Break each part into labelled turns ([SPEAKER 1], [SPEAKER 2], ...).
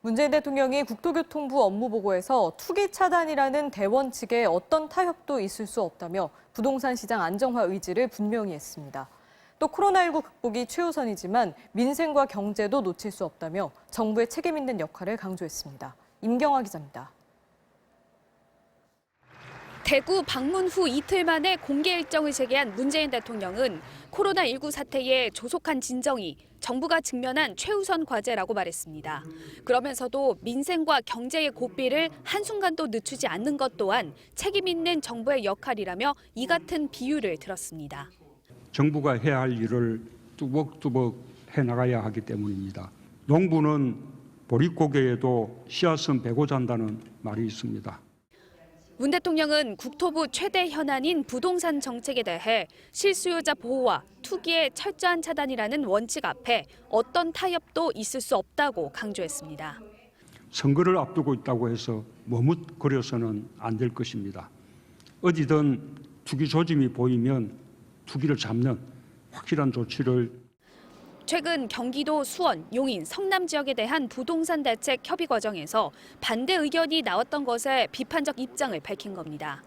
[SPEAKER 1] 문재인 대통령이 국토교통부 업무보고에서 투기 차단이라는 대원칙에 어떤 타협도 있을 수 없다며 부동산 시장 안정화 의지를 분명히 했습니다. 또 코로나19 극복이 최우선이지만 민생과 경제도 놓칠 수 없다며 정부의 책임 있는 역할을 강조했습니다. 임경화 기자입니다.
[SPEAKER 2] 대구 방문 후 이틀 만에 공개 일정을 재개한 문재인 대통령은 코로나19 사태의 조속한 진정이 정부가 직면한 최우선 과제라고 말했습니다. 그러면서도 민생과 경제의 고삐를 한순간도 늦추지 않는 것 또한 책임 있는 정부의 역할이라며 이 같은 비유를 들었습니다.
[SPEAKER 3] 정부가 해야 할 일을 뚜벅뚜벅 해나가야 하기 때문입니다. 농부는 보릿고개에도 씨앗은 베고 잔다는 말이 있습니다.
[SPEAKER 2] 문 대통령은 국토부 최대 현안인 부동산 정책에 대해 실수요자 보호와 투기의 철저한 차단이라는 원칙 앞에 어떤 타협도 있을 수 없다고 강조했습니다.
[SPEAKER 3] 선거를 앞두고 있다고 해서 머뭇거려서는 안 될 것입니다. 어디든 투기 조짐이 보이면 투기를 잡는 확실한 조치를
[SPEAKER 2] 최근 경기도 수원, 용인, 성남 지역에 대한 부동산 대책 협의 과정에서 반대 의견이 나왔던 것에 비판적 입장을 밝힌 겁니다.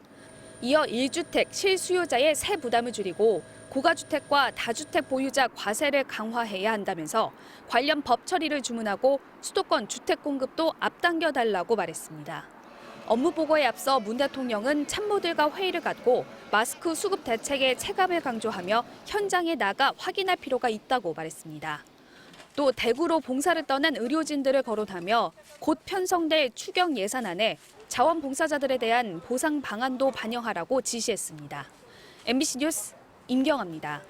[SPEAKER 2] 이어 1주택 실수요자의 세 부담을 줄이고 고가주택과 다주택 보유자 과세를 강화해야 한다면서 관련 법 처리를 주문하고 수도권 주택 공급도 앞당겨달라고 말했습니다. 업무 보고에 앞서 문 대통령은 참모들과 회의를 갖고 마스크 수급 대책의 체감을 강조하며 현장에 나가 확인할 필요가 있다고 말했습니다. 또 대구로 봉사를 떠난 의료진들을 거론하며 곧 편성될 추경 예산안에 자원봉사자들에 대한 보상 방안도 반영하라고 지시했습니다. MBC 뉴스 임경아입니다.